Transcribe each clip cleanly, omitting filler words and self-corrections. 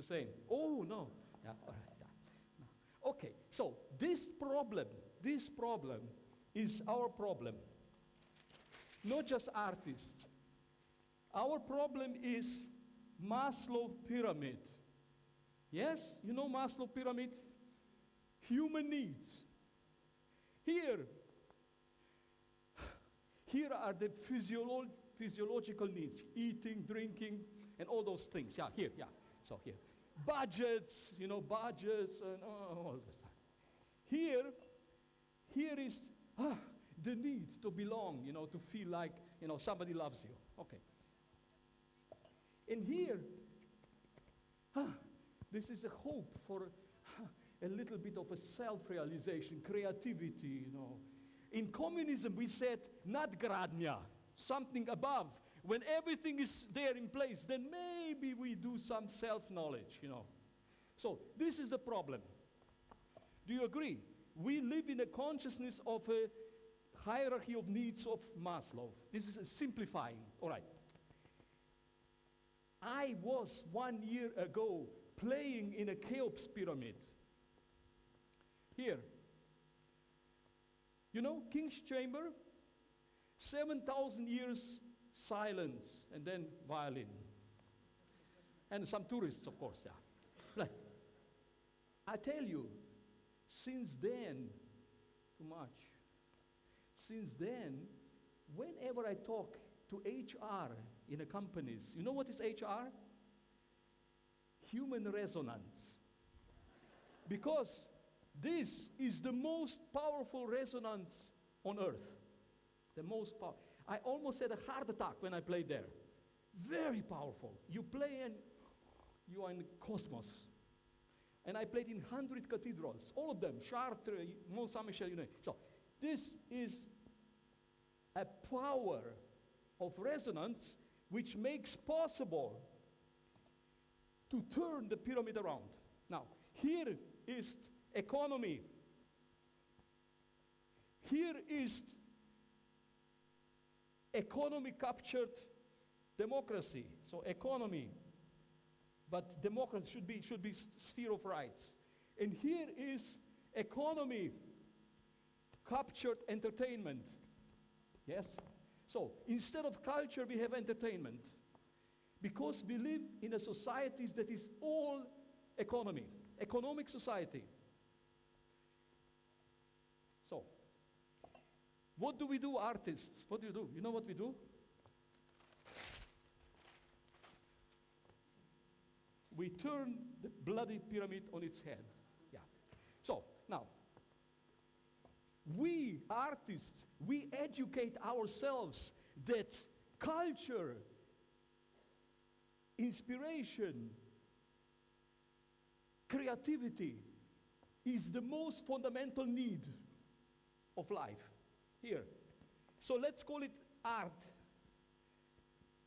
the same. Oh, no. Yeah, all right. Yeah. No. Okay, so this problem is our problem. Not just artists. Our problem is Maslow pyramid. Yes, you know Maslow pyramid? Human needs. Here are the physiological needs, eating, drinking, and all those things. Yeah, here, yeah. So here. Budgets, budgets, and all this stuff. Here is the need to belong, to feel like, somebody loves you. Okay. And here, this is a hope for a little bit of a self-realization, creativity, In communism, we said, nadgradnya, something above. When everything is there in place, then maybe we do some self-knowledge, So this is the problem. Do you agree? We live in a consciousness of a hierarchy of needs of Maslow. This is a simplifying. All right. I was 1 year ago playing in a Cheops pyramid. Here. King's Chamber, 7,000 years silence, and then violin. And some tourists, of course, yeah. Right. I tell you, since then, too much. Since then, whenever I talk to HR in a companies, you know what is HR? Human resonance. Because this is the most powerful resonance on earth. The most powerful. I almost had a heart attack when I played there. Very powerful. You play and you are in the cosmos. And I played in 100 cathedrals, all of them, Chartres, Mont Saint-Michel, So this is a power of resonance which makes possible to turn the pyramid around. Now, here is economy. Here is economy captured democracy. So economy, but democracy should be sphere of rights. And here is economy captured entertainment. Yes? So instead of culture, we have entertainment. Because we live in a society that is all economy, economic society. So, what do we do, artists? What do you do? You know what we do? We turn the bloody pyramid on its head. Yeah. So, now, we artists, we educate ourselves that culture, inspiration, creativity is the most fundamental need of life. Here. So let's call it art,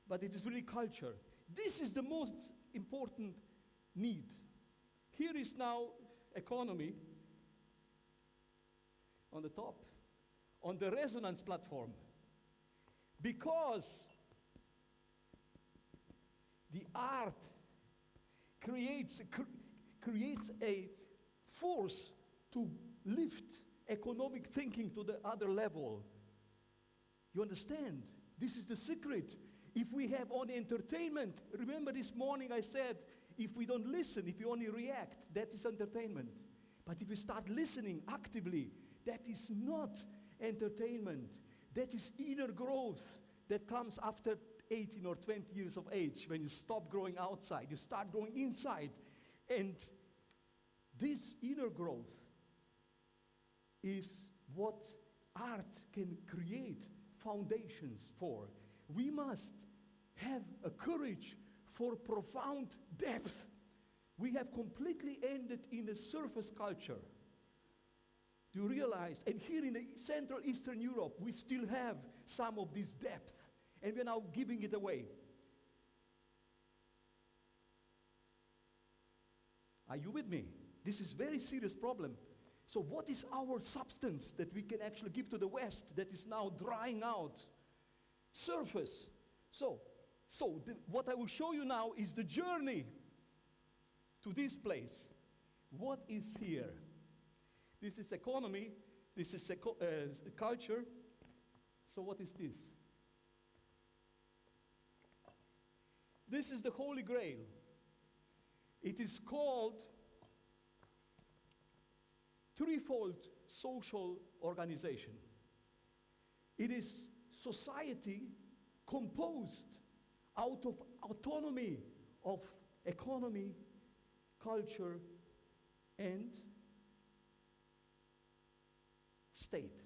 but it is really culture. This is the most important need. Here is now economy on the top, on the resonance platform. Because the art creates a force to lift economic thinking to the other level. You understand? This is the secret. If we have only entertainment, remember this morning I said, if we don't listen, if we only react, that is entertainment. But if we start listening actively, that is not entertainment. That is inner growth that comes after 18 or 20 years of age, when you stop growing outside, you start growing inside. And this inner growth is what art can create foundations for. We must have a courage for profound depth. We have completely ended in a surface culture. Do you realize? And here in the Central Eastern Europe, we still have some of this depth, and we're now giving it away. Are you with me? This is a very serious problem. So what is our substance that we can actually give to the West that is now drying out? Surface. So what I will show you now is the journey to this place, what is here? This is economy, this is culture. So what is this? This is the Holy Grail. It is called threefold social organization. It is society composed out of autonomy of economy, culture, and state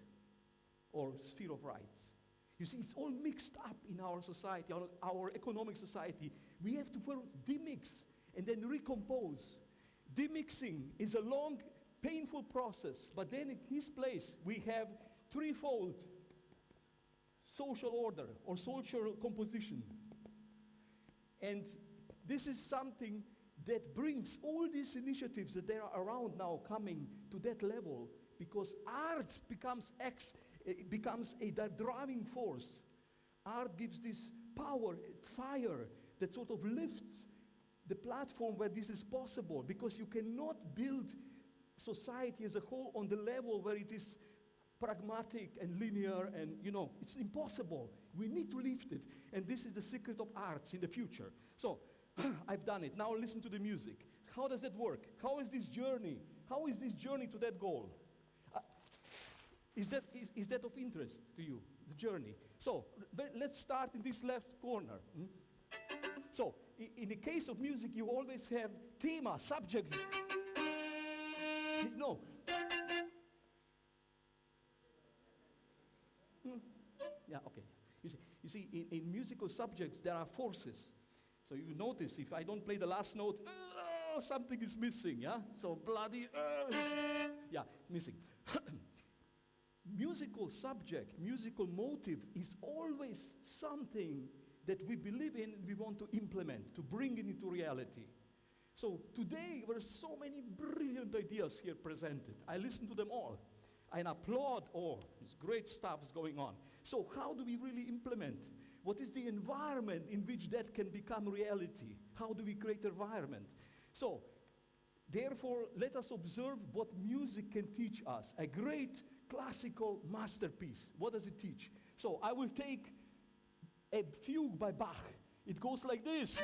or sphere of rights. You see, it's all mixed up in our society, our economic society. We have to first demix and then recompose. Demixing is a long, painful process, but then in his place we have threefold social order or social composition. And this is something that brings all these initiatives that there are around now coming to that level, because art becomes a driving force. Art gives this power, fire, that sort of lifts the platform where this is possible, because you cannot build society as a whole on the level where it is pragmatic and linear and, it's impossible. We need to lift it. And this is the secret of arts in the future. So, I've done it. Now listen to the music. How does that work? How is this journey? How is this journey to that goal? Is that of interest to you, the journey? So, let's start in this left corner. So, in the case of music, you always have theme, subject. No. Yeah, okay. You see, in musical subjects, there are forces. So you notice, if I don't play the last note, something is missing, yeah? So bloody, yeah, it's missing. Musical subject, musical motive is always something that we believe in and we want to implement, to bring it into reality. So today, there are so many brilliant ideas here presented. I listen to them all and applaud all. This great stuff is going on. So how do we really implement? What is the environment in which that can become reality? How do we create an environment? So, therefore, let us observe what music can teach us. A great classical masterpiece. What does it teach? So, I will take a fugue by Bach. It goes like this.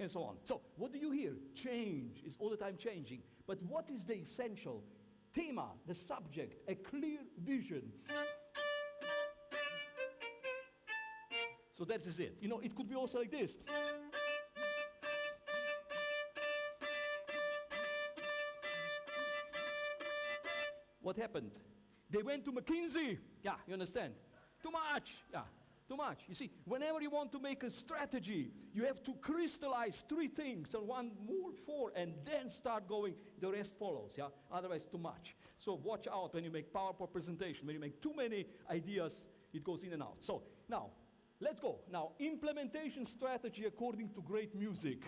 And so on. So, what do you hear? Change is all the time changing. But what is the essential? Thema, the subject, a clear vision. So that is it. It could be also like this. What happened? They went to McKinsey. Yeah, you understand? Too much. Yeah. Too much. You see, whenever you want to make a strategy, you have to crystallize three things, and one more, four, and then start going. The rest follows, yeah? Otherwise, too much. So watch out when you make PowerPoint presentation. When you make too many ideas, it goes in and out. So now, let's go. Now, implementation strategy according to great music.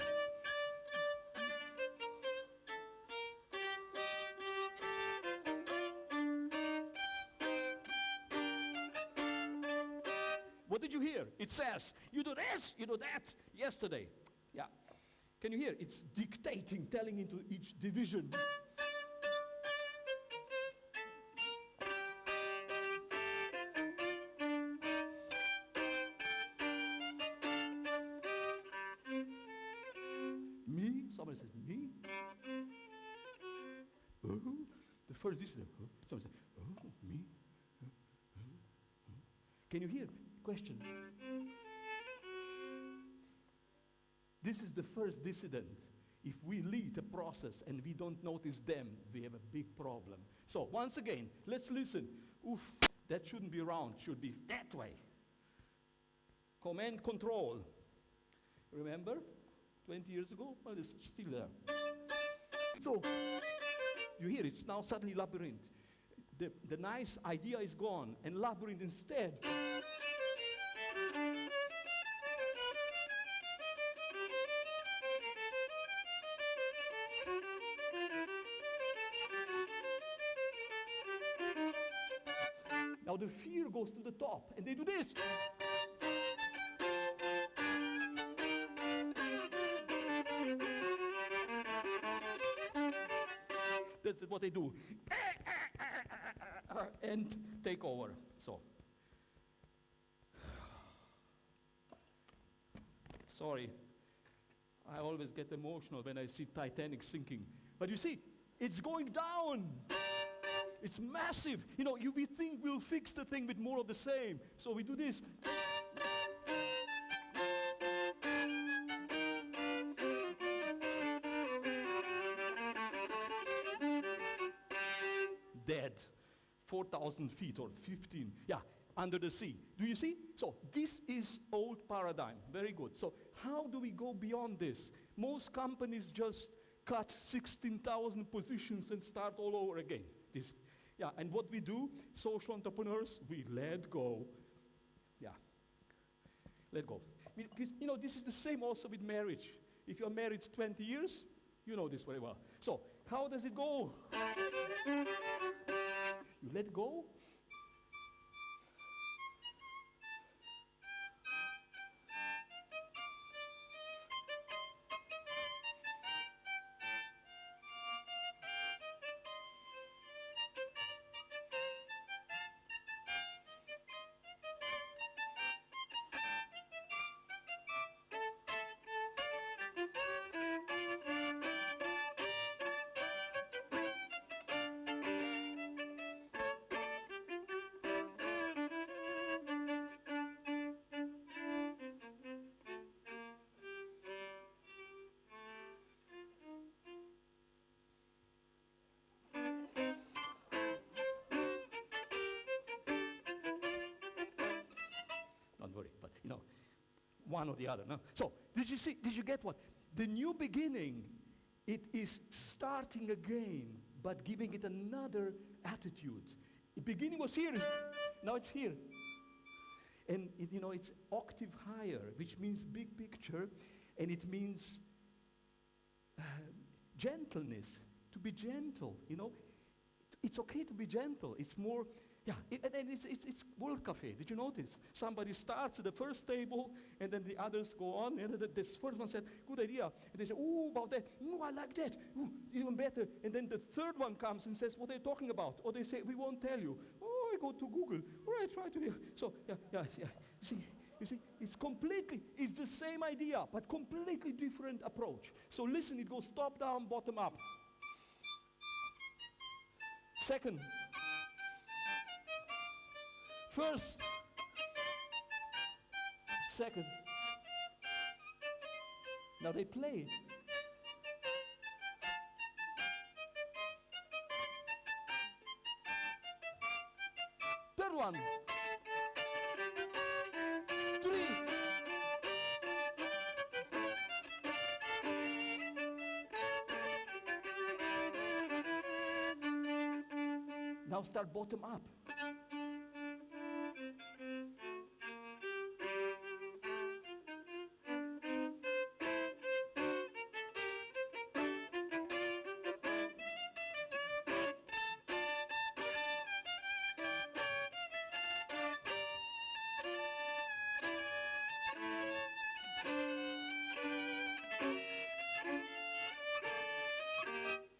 What did you hear? It says, you do this, you do that, yesterday. Yeah. Can you hear? It's dictating, telling into each division. Me, somebody says, me. Oh, the first listener. Oh. Somebody says, oh, me. Can you hear? Question. This is the first dissident. If we lead a process and we don't notice them, we have a big problem. So once again, let's listen. Oof, that shouldn't be round, should be that way. Command control. Remember? 20 years ago? Well, it's still there. So, you hear it's now suddenly labyrinth. the nice idea is gone, and labyrinth instead. Now the fear goes to the top, and they do this. That's what they do. And take over. So, sorry, I always get emotional when I see Titanic sinking. But you see, it's going down. It's massive. You know, we think we'll fix the thing with more of the same. So we do this. Dead. 4,000 feet or 15, under the sea. Do you see? So this is old paradigm. Very good. So how do we go beyond this? Most companies just cut 16,000 positions and start all over again. And what we do, social entrepreneurs, we let go. Let go. Because, you know, this is the same also with marriage. If you're married 20 years, you know this very well. So how does it go? You let go. But you know, one or the other. No? So, did you get what? The new beginning, it is starting again, but giving it another attitude. The beginning was here, now it's here. And it's octave higher, which means big picture, and it means gentleness, to be gentle, It's okay to be gentle. It's more, and it's World Cafe. Did you notice? Somebody starts at the first table, and then the others go on, and this first one said, good idea. And they say, ooh, about that. Ooh, I like that. Ooh, even better. And then the third one comes and says, what are you talking about? Or they say, we won't tell you. Oh, I go to Google. All right, try to hear. So, You see, it's the same idea, but completely different approach. So listen, it goes top down, bottom up. Second, first, second. Now they play. Third one. Three. Now start bottom up.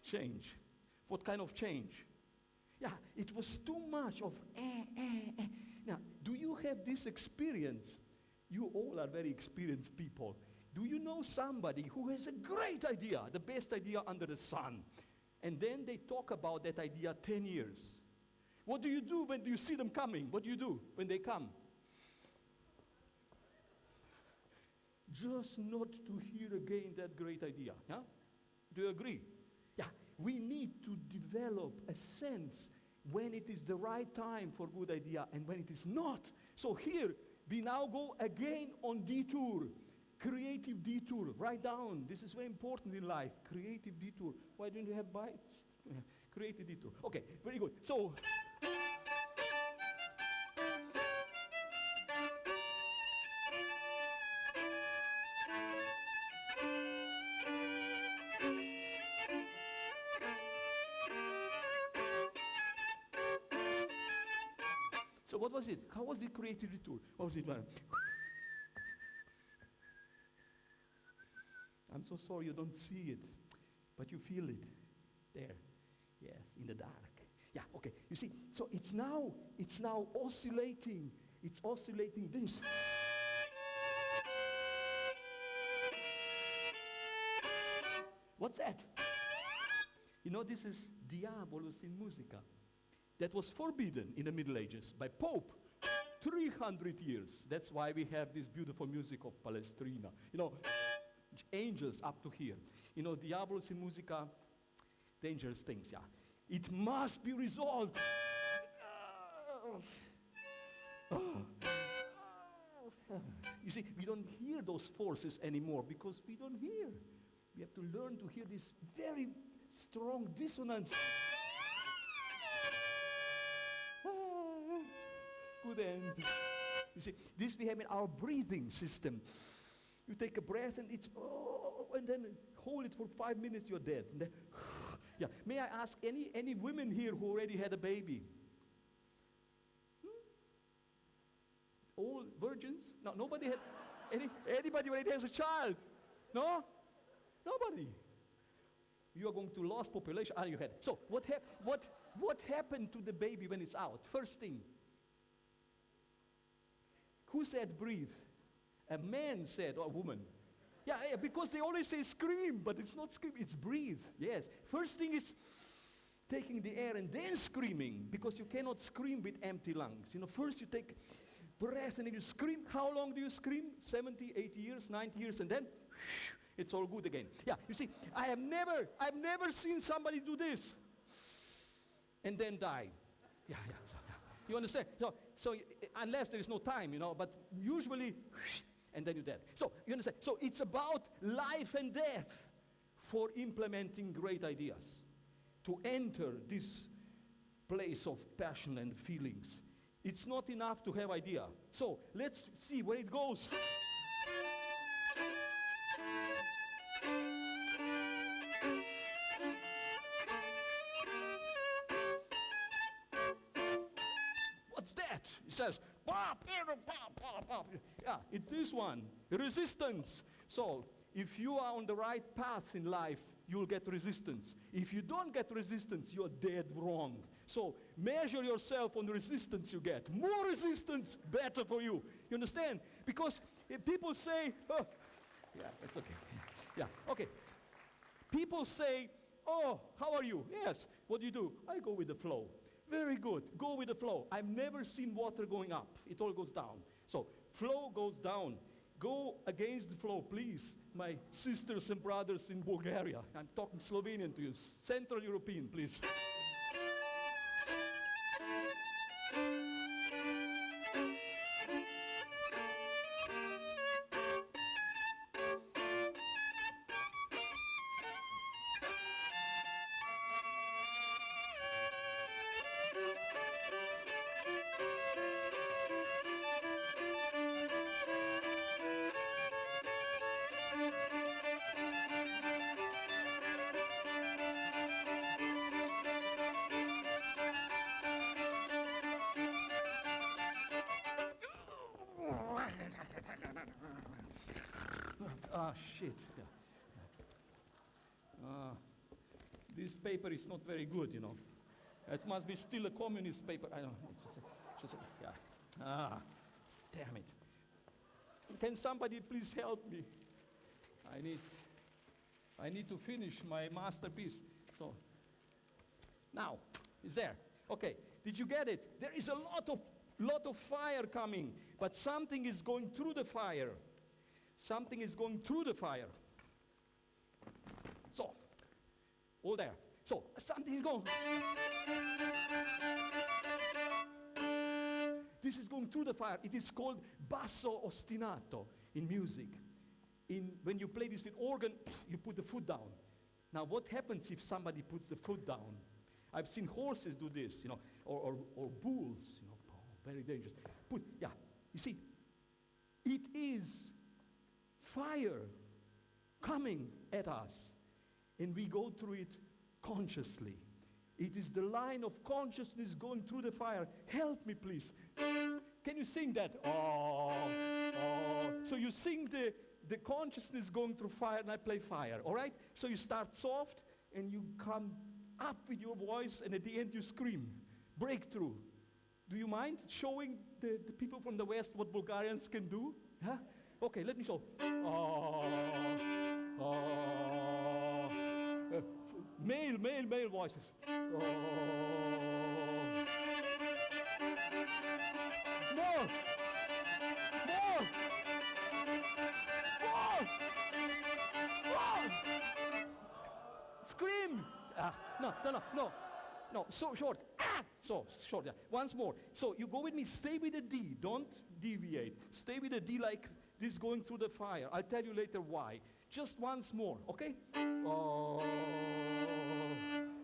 Change. What kind of change? Yeah, it was too much of Now, do you have this experience? You all are very experienced people. Do you know somebody who has a great idea, the best idea under the sun, and then they talk about that idea 10 years? What do you do when you see them coming? What do you do when they come? Just not to hear again that great idea. Yeah? Do you agree? Yeah, we need to develop a sense when it is the right time for good idea and when it is not. So here, we now go again on detour. Creative detour. Write down. This is very important in life. Creative detour. Why don't you have bites? Creative detour. Okay, very good. So So what was it? How was the creativity tool? What was it? I'm so sorry you don't see it, but you feel it there. Yes, in the dark. Yeah, okay. You see, so it's now oscillating. It's oscillating this. What's that? You know, this is diabolus in musica. That was forbidden in the Middle Ages by Pope. 300 years. That's why we have this beautiful music of Palestrina. You know, angels up to here. You know, diabolus in musica, dangerous things, yeah. It must be resolved. You see, we don't hear those forces anymore because we don't hear. We have to learn to hear this very strong dissonance. Good end. You see, this we have in our breathing system. You take a breath and it's, and then hold it for 5 minutes, you're dead. And then, yeah. May I ask any women here who already had a baby? All virgins? No, nobody had, anybody already has a child? No? Nobody. You are going to lose population. You had. So what happened to the baby when it's out? First thing. Who said breathe? A man said, or a woman. Yeah, because they always say scream, but it's not scream, it's breathe. Yes. First thing is taking the air and then screaming, because you cannot scream with empty lungs. You know, first you take breath and then you scream. How long do you scream? 70, 80 years, 90 years, and then it's all good again. Yeah, you see, I've never seen somebody do this and then die. Yeah. You understand? So unless there is no time, you know, but usually, and then you're dead. So, you understand? So it's about life and death for implementing great ideas. To enter this place of passion and feelings. It's not enough to have idea. So, let's see where it goes. What's that? It says, yeah, it's this one, resistance. So, if you are on the right path in life, you'll get resistance. If you don't get resistance, you're dead wrong. So, measure yourself on the resistance you get. More resistance, better for you. You understand? Because if people say, oh, yeah, it's okay. Yeah, okay. People say, oh, how are you? Yes. What do you do? I go with the flow. Very good. Go with the flow. I've never seen water going up. It all goes down. So, flow goes down. Go against the flow, please, my sisters and brothers in Bulgaria. I'm talking Slovenian to you. Central European, please. Shit. Yeah. This paper is not very good, you know. It must be still a communist paper. I don't know. Yeah. Damn it. Can somebody please help me? I need to finish my masterpiece. So, now, it's there. Okay, did you get it? There is a lot of fire coming, but something is going through the fire. Something is going through the fire. So, all there. So, something is going. This is going through the fire. It is called basso ostinato in music. When you play this with organ, you put the foot down. Now, what happens if somebody puts the foot down? I've seen horses do this, you know, or bulls, you know, very dangerous. You see, it is fire coming at us, and we go through it consciously. It is the line of consciousness going through the fire. Help me, please. Can you sing that? Oh, oh. So you sing the consciousness going through fire, and I play fire, all right? So you start soft, and you come up with your voice, and at the end you scream. Breakthrough. Do you mind showing the people from the West what Bulgarians can do? Huh? Okay, let me show. Oh, oh. Male voices. Oh. More! More! More! More! Scream! No, so short. Ah! So short, yeah. Once more. So you go with me, stay with the D, don't deviate. Stay with the D like this going through the fire. I'll tell you later why. Just once more, okay? Oh.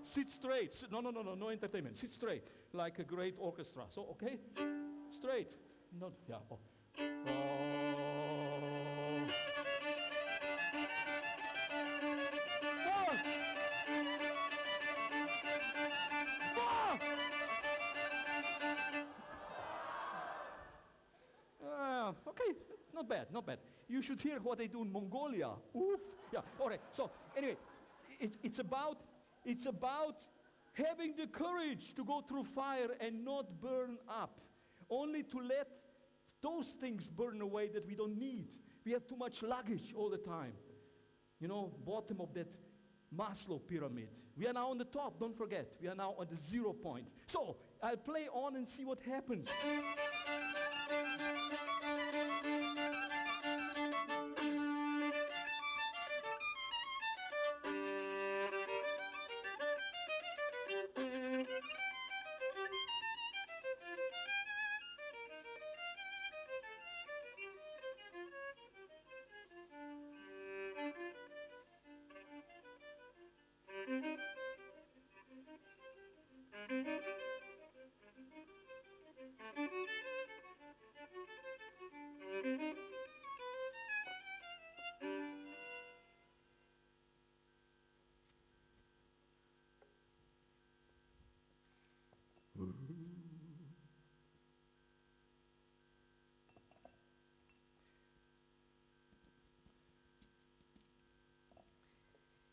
Sit straight. No entertainment. Sit straight, like a great orchestra. So, okay? Straight. Not, yeah. Oh. Oh. Okay, not bad. You should hear what they do in Mongolia. Oof. Yeah, all right. So, anyway, it's about having the courage to go through fire and not burn up. Only to let those things burn away that we don't need. We have too much luggage all the time. You know, bottom of that Maslow pyramid. We are now on the top, don't forget. We are now at the 0 point. So, I'll play on and see what happens.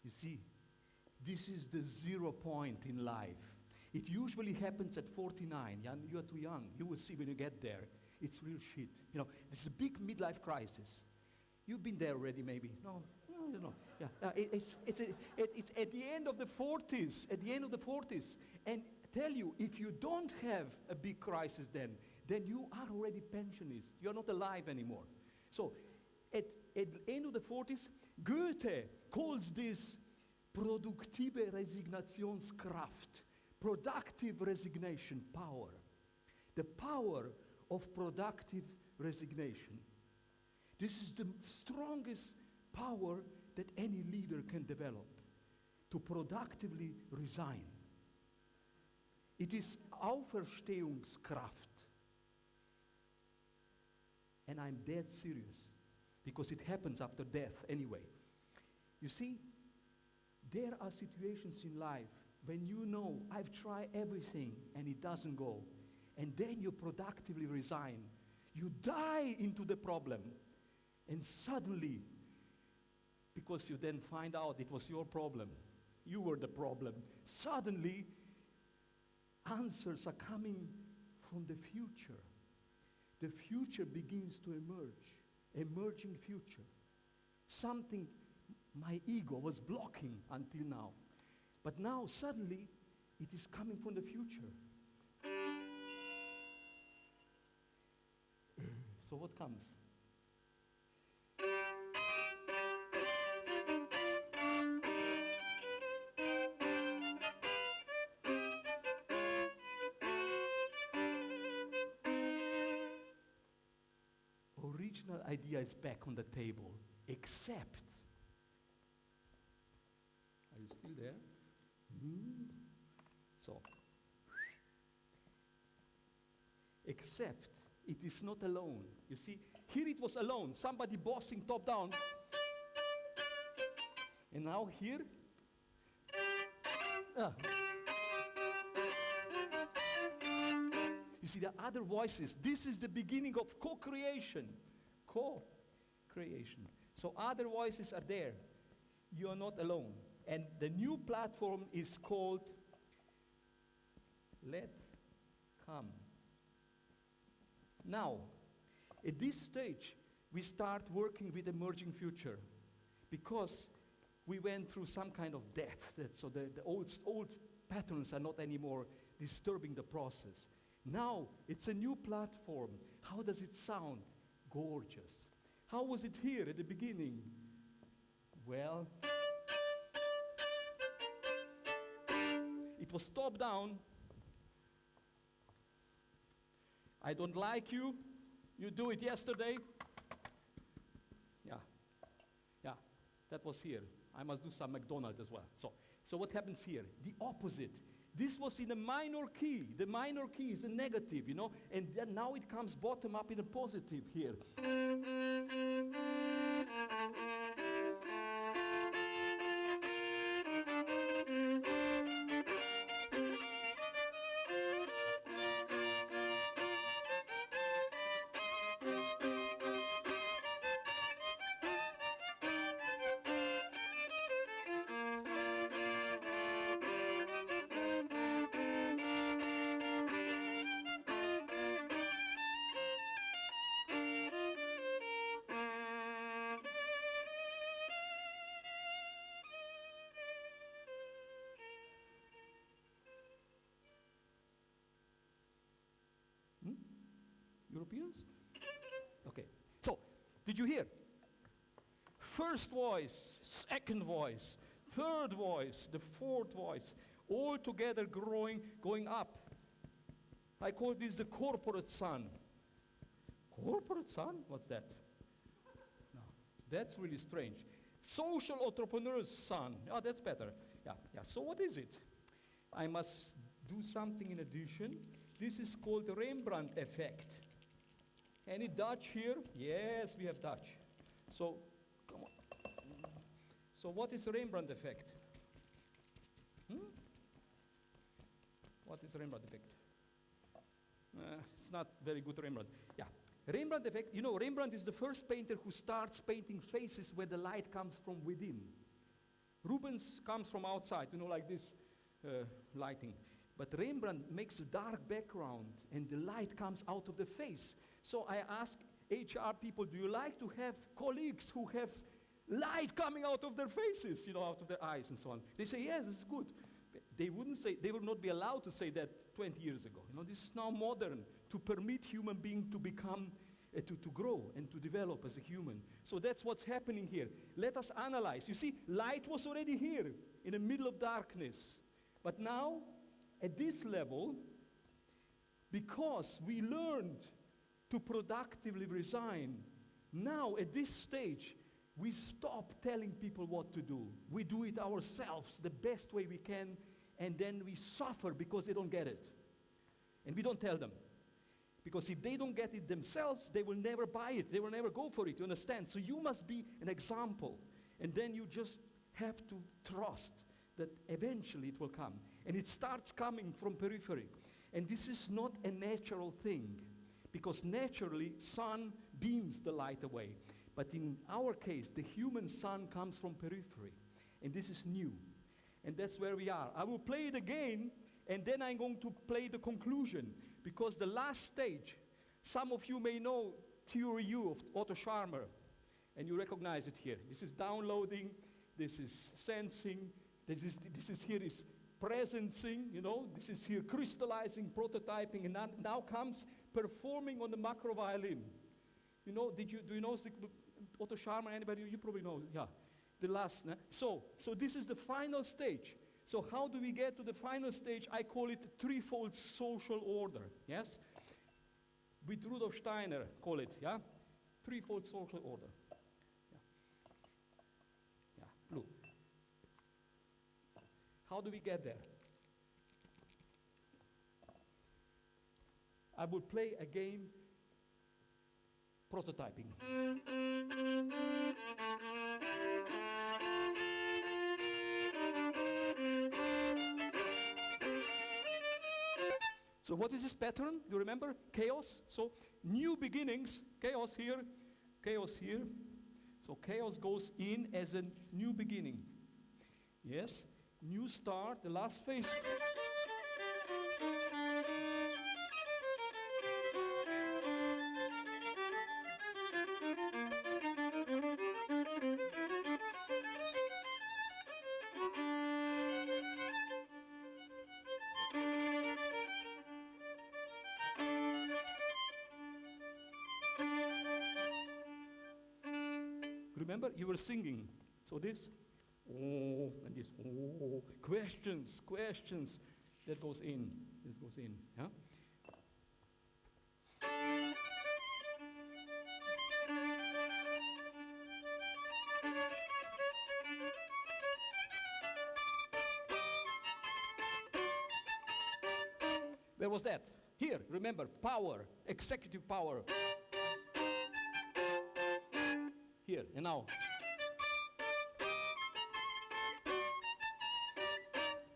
You see, this is the 0 point in life. It usually happens at 49. You are too young. You will see when you get there. It's real shit. You know, it's a big midlife crisis. You've been there already, maybe. No, you know. Yeah, it's at the end of the 40s. At the end of the 40s, and tell you, if you don't have a big crisis, then you are already pensionist. You are not alive anymore. So, at the end of the 40s, Goethe calls this produktive Resignationskraft, productive resignation power. The power of productive resignation. This is the strongest power that any leader can develop, to productively resign. It is Auferstehungskraft. And I'm dead serious, because it happens after death anyway. You see, there are situations in life when you know, I've tried everything and it doesn't go, and then you productively resign. You die into the problem, and suddenly, because you then find out it was your problem, you were the problem, suddenly answers are coming from the future. The future begins to emerge, emerging future. Something my ego was blocking until now. But now, suddenly, it is coming from the future. So what comes? Original idea is back on the table, except, are you still there? So, except it is not alone. You see, here it was alone, somebody bossing top down. And now here, you see, there are other voices. This is the beginning of co-creation. Co-creation. So other voices are there. You are not alone. And the new platform is called Let Come. Now, at this stage, we start working with emerging future because we went through some kind of death. So the old patterns are not anymore disturbing the process. Now, it's a new platform. How does it sound? Gorgeous. How was it here at the beginning? Well, it was top down. I don't like you. You do it yesterday. Yeah, that was here. I must do some McDonald's as well. So what happens here? The opposite. This was in a minor key. The minor key is a negative, you know, and then now it comes bottom up in a positive here. Europeans? Okay. So, did you hear? First voice, second voice, third voice, the fourth voice, all together growing, going up. I call this the corporate sun. Corporate sun? What's that? No, that's really strange. Social entrepreneur's son. Oh, that's better. Yeah. So what is it? I must do something in addition. This is called the Rembrandt effect. Any Dutch here? Yes, we have Dutch. So, come on. So what is Rembrandt effect? What is Rembrandt effect? It's not very good Rembrandt. Yeah. Rembrandt effect, you know, Rembrandt is the first painter who starts painting faces where the light comes from within. Rubens comes from outside, you know, like this lighting. But Rembrandt makes a dark background and the light comes out of the face. So I ask HR people, do you like to have colleagues who have light coming out of their faces, you know, out of their eyes and so on? They say, yes, it's good. They wouldn't say, they would not be allowed to say that 20 years ago. You know, this is now modern to permit human being to become, to grow and to develop as a human. So that's what's happening here. Let us analyze. You see, light was already here in the middle of darkness. But now, at this level, because we learned to productively resign, now at this stage, we stop telling people what to do. We do it ourselves the best way we can, and then we suffer because they don't get it. And we don't tell them. Because if they don't get it themselves, they will never buy it. They will never go for it, you understand? So you must be an example. And then you just have to trust that eventually it will come. And it starts coming from periphery. And this is not a natural thing, because naturally, sun beams the light away. But in our case, the human sun comes from periphery. And this is new. And that's where we are. I will play it again, and then I'm going to play the conclusion. Because the last stage, some of you may know Theory U of Otto Scharmer, and you recognize it here. This is downloading, this is sensing, this is here is presencing, you know, this is here crystallizing, prototyping, and now comes performing on the macro violin. You know, do you know Otto Scharmer? Anybody? You probably know. Yeah, the last. So this is the final stage. So how do we get to the final stage? I call it threefold social order. Yes, with Rudolf Steiner call it. Yeah, threefold social order. Yeah, blue. How do we get there? I will play a game prototyping. So what is this pattern? Do you remember? Chaos. So new beginnings, chaos here, chaos here. So chaos goes in as a new beginning. Yes, new start, the last phase. Remember, you were singing. So this, oh, and this, oh, questions, questions. That goes in. This goes in. Yeah? Where was that? Here, remember, power, executive power. Here, and now.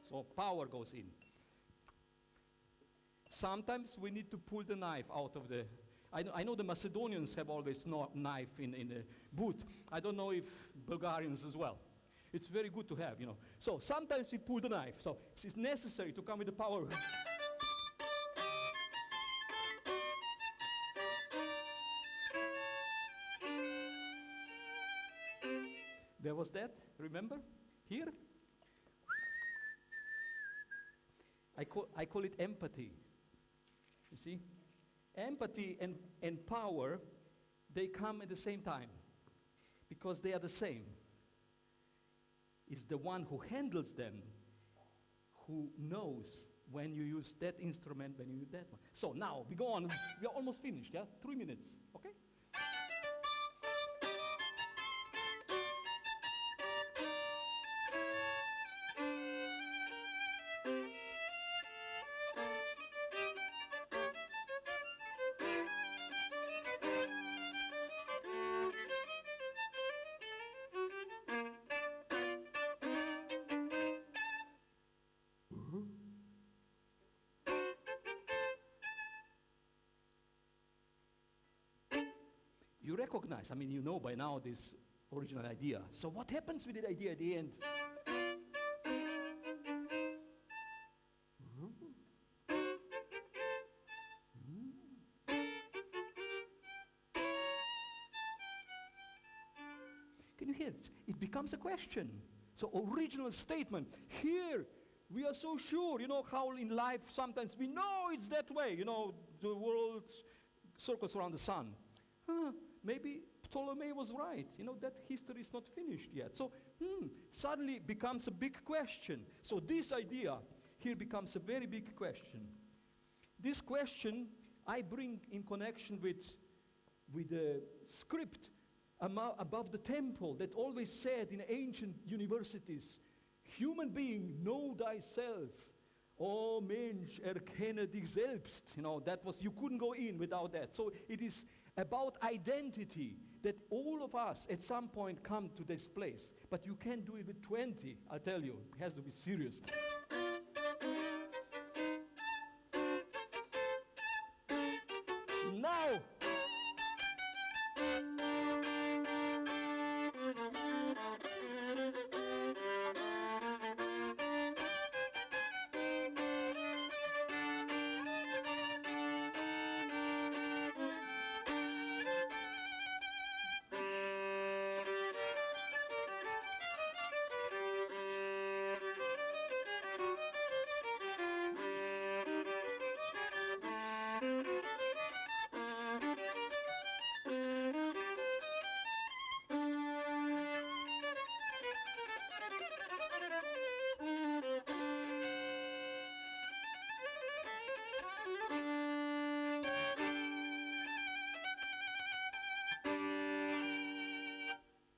So power goes in. Sometimes we need to pull the knife out of the... I know the Macedonians have always knife in the boot. I don't know if Bulgarians as well. It's very good to have, you know. So sometimes we pull the knife. So it's necessary to come with the power. There was that, remember? Here? I call it empathy. You see? Empathy and power, they come at the same time because they are the same. It's the one who handles them who knows when you use that instrument, when you use that one. So now, we go on. We are almost finished, yeah? 3 minutes, okay? You recognize, I mean, you know by now this original idea. So what happens with the idea at the end? Can you hear it? It becomes a question. So original statement. Here, we are so sure, you know how in life sometimes we know it's that way. You know, the world circles around the sun. Maybe Ptolemy was right. You know, that history is not finished yet. So, suddenly it becomes a big question. So this idea here becomes a very big question. This question I bring in connection with the script above the temple that always said in ancient universities, human being, know thyself. O Mensch, erkenne dich selbst. You know, that was, you couldn't go in without that. So it is about identity, that all of us at some point come to this place. But you can't do it with 20, I tell you. It has to be serious. Now!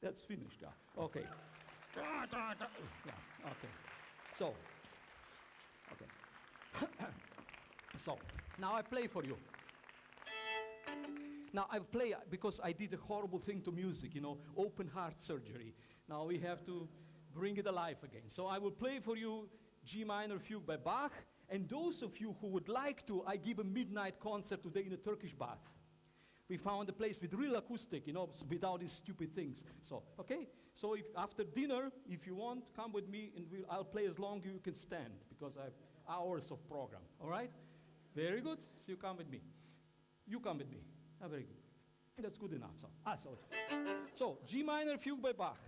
That's finished, yeah. Okay. Yeah, okay. So, okay. So, now I play for you. Now I play because I did a horrible thing to music, you know, open heart surgery. Now we have to bring it alive again. So I will play for you G minor fugue by Bach, And those of you who would like to, I give a midnight concert today in a Turkish bath. We found a place with real acoustic, without these stupid things. So, okay? So if after dinner, if you want, come with me and I'll play as long as you can stand, because I have hours of program, all right? Very good. So you come with me. You come with me. Very good. That's good enough. So G minor fugue by Bach.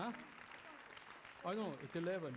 Huh? I know, it's 11.